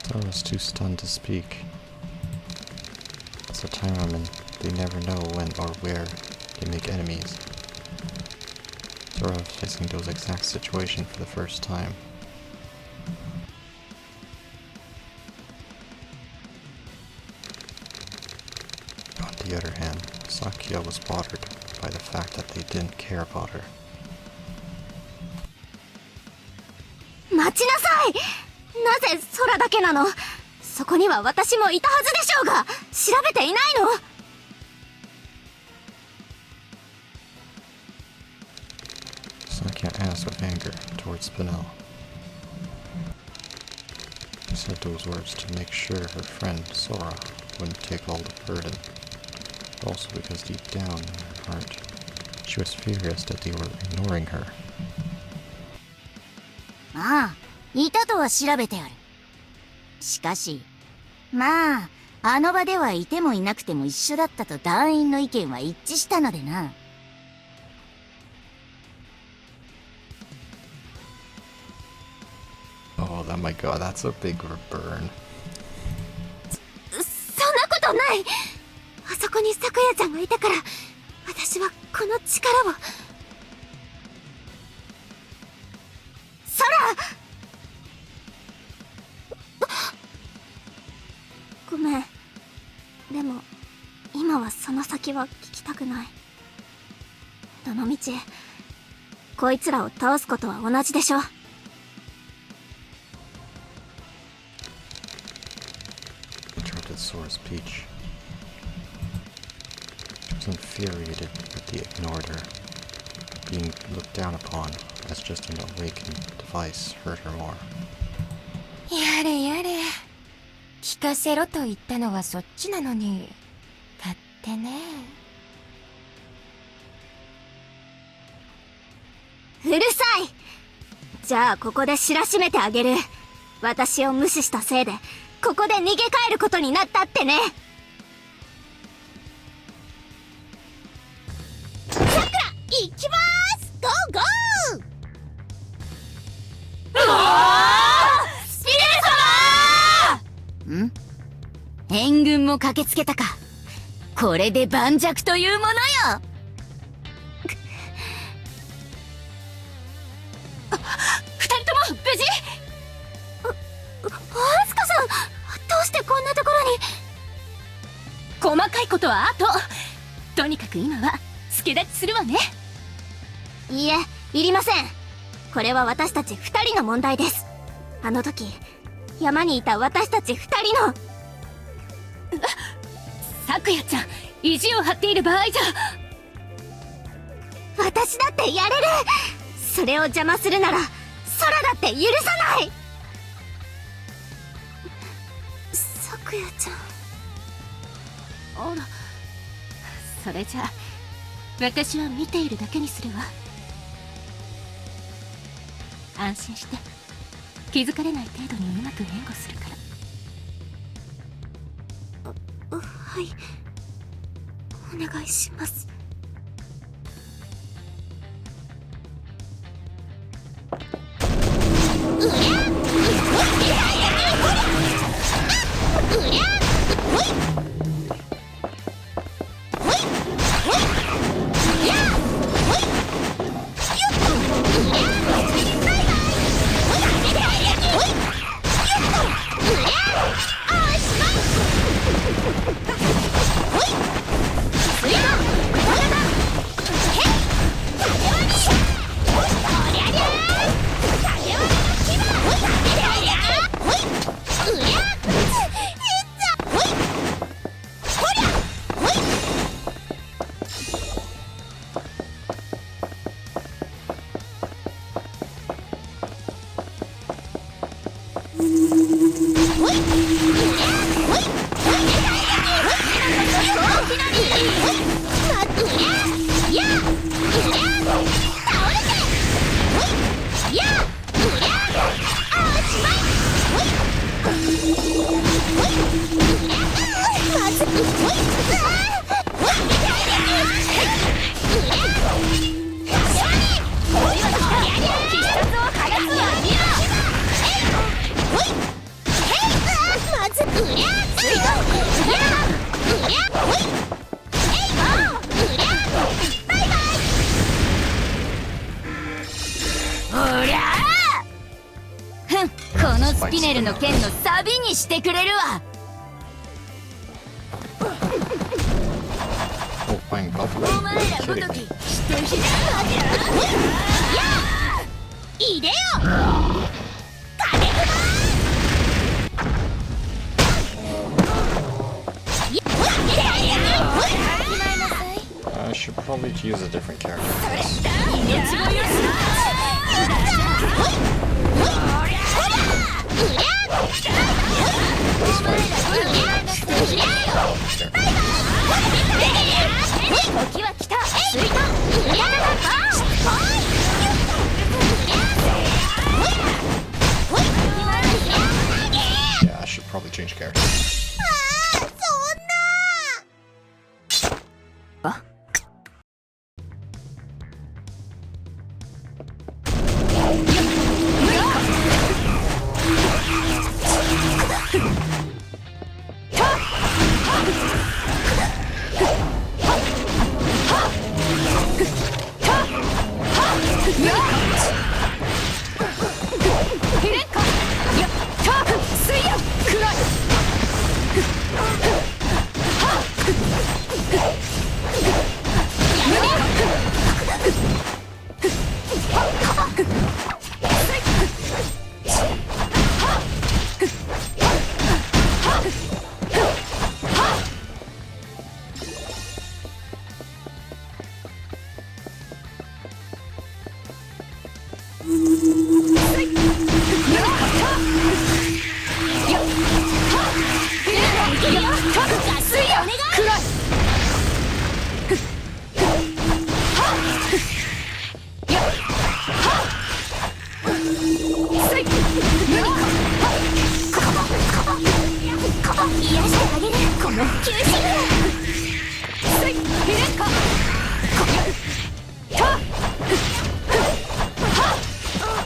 Zora was too stunned to speak. As a Taimanin, they never know when or where they make enemies. Zora was facing those exact situation for the first time. On the other hand, Sakia was bothered by the fact that they didn't care about her. 待ちなさい。なぜ空だけなの？そこには私もいたはずでしょうが、調べていないの？Sakia asked with anger towards Spinel. She said those words to make sure her friend Sora wouldn't take all the burden, but also because deep down in her heart, she was furious that they were ignoring her. ああ、いたとは調べてある。しかし、まあ、あの場ではいてもいなくても一緒だったと団員の意見は一致したのでな。Oh my god, that's a big burn. そんなことない。あそこに咲夜ちゃんがいたから、私はこの力を。ごめん。でも今はその先は聞きたくない。どのみちこいつらを倒すことは同じでしょ。Interrupted Sora's speech. She was infuriated that they ignored her. Being looked down upon as just an awakened device hurt her more. やれやれ、聞かせろと言ったのはそっちなのに、勝手ね。うるさい。じゃあここで知らしめてあげる。私を無視したせいでここで逃げ帰ることになったってね。さくら行きまーす。ゴーゴー。スピレル様！ん？援軍も駆けつけたか。これで盤石というものよ。二人とも無事？アスカさん、どうしてこんなところに？細かいことは後。とにかく今は助立ちするわね。いいえ、いりません。これは私たち二人の問題です。あの時山にいた私たち二人の。さくやちゃん、意地を張っている場合じゃ。私だってやれる。それを邪魔するなら空だって許さない。さくやちゃん。あら、それじゃあ私は見ているだけにするわ。安心して、気づかれない程度にうまく援護するから。はい、お願いします。こりゃスピネルの剣のサビにしてくれるわ。お前らごとき人ひねるはずや。いでよ金熊。I should probably use a different character. Yeah, I should probably change characters.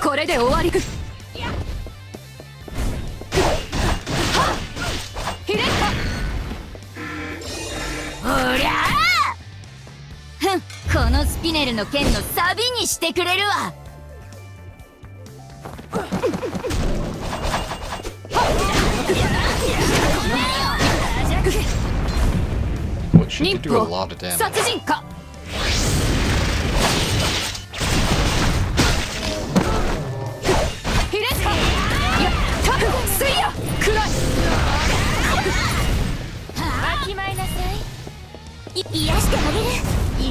これで終わり。このスピネルの剣のサビにしてくれるわ。忍法殺人か。ヒレスカ。いや、タフ水や暗い。わきまいなさい。癒してあげる。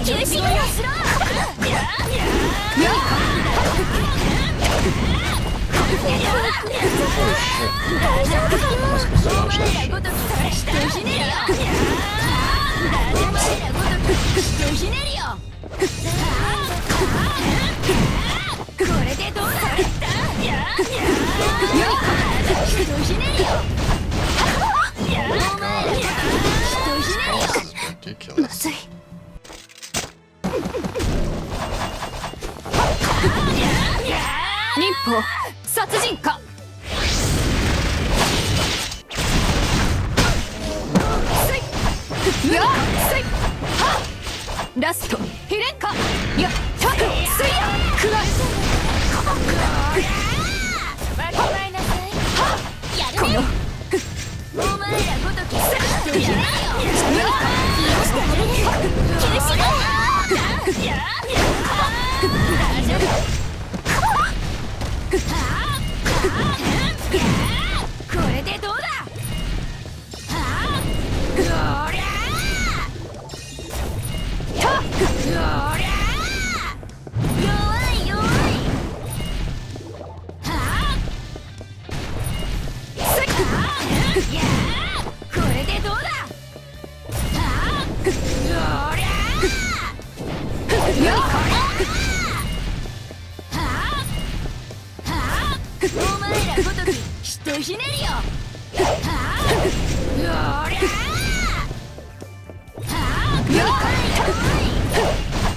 休止をしろ。まずい。忍法殺人か。ラストヒレンカ。いや、タク水や暗い。わきまいなさい。やるね。このお前らごとき人ひねるよ。癒してあげる。休止だ。これでどうだ。お前らごとき人ひねるよ。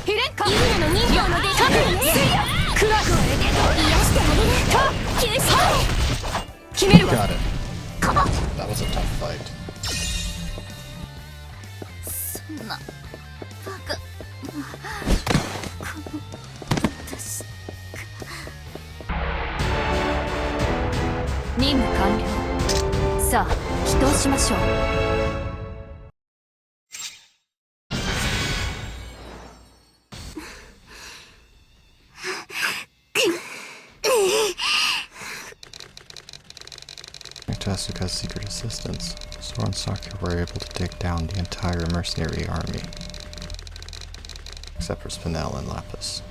ヒレンカ。ユーナの忍法の出方ね。これで癒してあげる。休止。決めるわ。 Got it. That was a tough fight. そんなバカ。この私任務完了。さあ起動しましょう。Thanks to Asuka's secret assistance, Sora and Sakura were able to take down the entire mercenary army, except for Spinel and Lapis.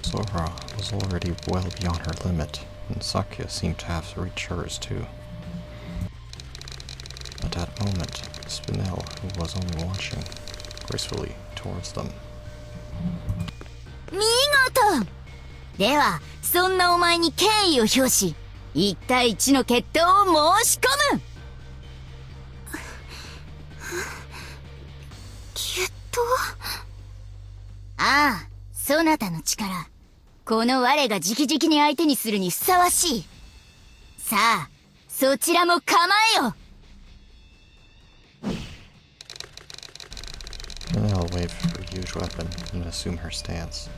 Sora was already well beyond her limit, and Sakura seemed to have reached hers too. At that moment, Spinel, who was only watching, gracefully towards them. 見事！では、そんなお前に敬意を表し、1対1の決闘を申し込む！決闘？ああ、そなたの力。この我が直々に相手にするにふさわしい。さあ、そちらも構えよ！ Spinel waved her huge weapon and assumed her stance.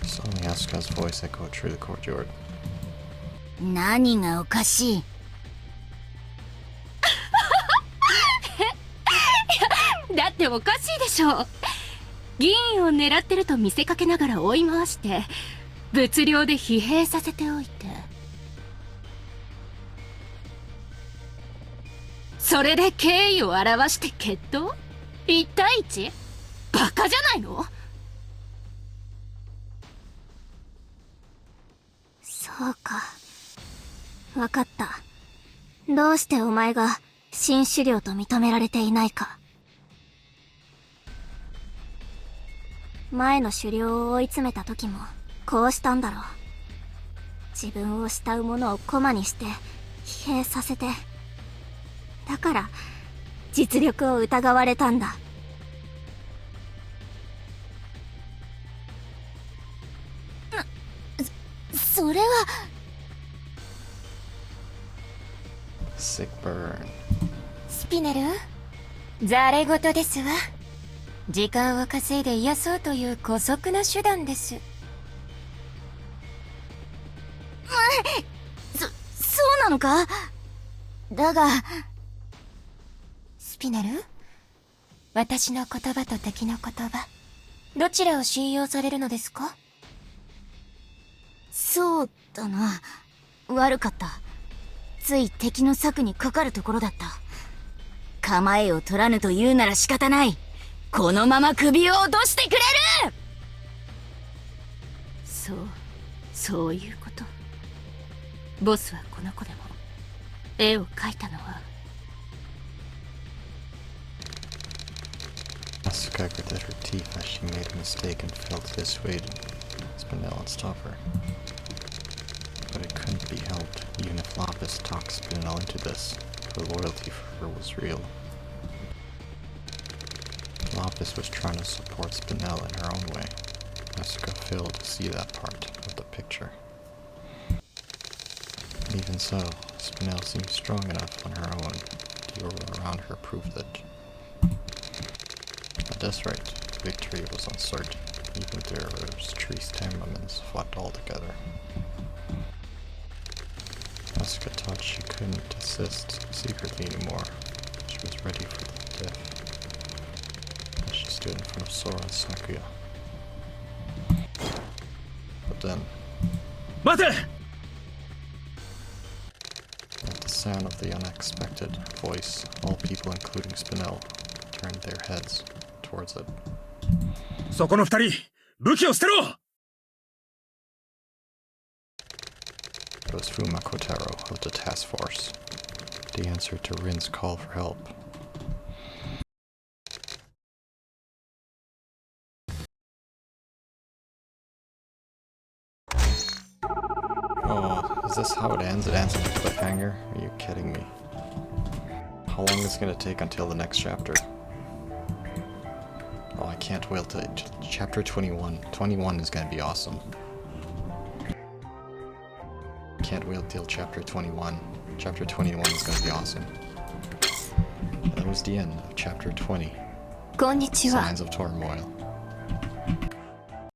Suddenly Asuka's voice echoed through the courtyard. 何がおかしい？だっておかしいでしょ。議員を狙ってると見せかけながら追い回して物量で疲弊させておいて、それで敬意を表して決闘？ 1 対 1？ バカじゃないの？そうか。わかった。どうしてお前が新種領と認められていないか。前の狩猟を追い詰めた時もこうしたんだろう。自分を慕う者を駒にして疲弊させて、だから実力を疑われたんだ。それは。Sick burn. スピネル、ざれ言ですわ。時間を稼いで癒そうという姑息な手段です。そうなのか？だが。スピネル、私の言葉と敵の言葉、どちらを信用されるのですか？そうだな。悪かった。つい敵の策にかかるところだった。構えを取らぬと言うなら仕方ない。このまま首を落としてくれる！そういうこと。ボスはこの子でも絵を描いたのは。Asuka gritted her teeth as she made a mistake and failed to dissuade Spinel and stop her. But it couldn't be helped, even if Lapis talked Spinel into this. Her loyalty for her was real. Lapis was trying to support Spinel in her own way. Asuka failed to see that part of the picture. Even so, Spinel seemed strong enough on her own. The aura around her proved it. At this rate, victory was uncertain, even if there was 3 Taimanins fought all together. Asuka thought she couldn't assist secretly anymore. She was ready for the death. As she stood in front of Sora and Sakura. But then, 待て！ at the sound of the unexpected voice, all people, including Spinel, turned their heads towards it. そこの2人、武器を捨てろ！ It was Fuma Kotaro of the task force. They answered to Rin's call for help. Oh, is this how it ends? It ends on a cliffhanger? Are you kidding me? How long is it gonna take until the next chapter? Oh, I can't wait till chapter 21. 21 is gonna be awesome. Can't wait till chapter 21. Chapter 21 is gonna be awesome. And that was the end of chapter 20. こんにちは。 Signs of Turmoil.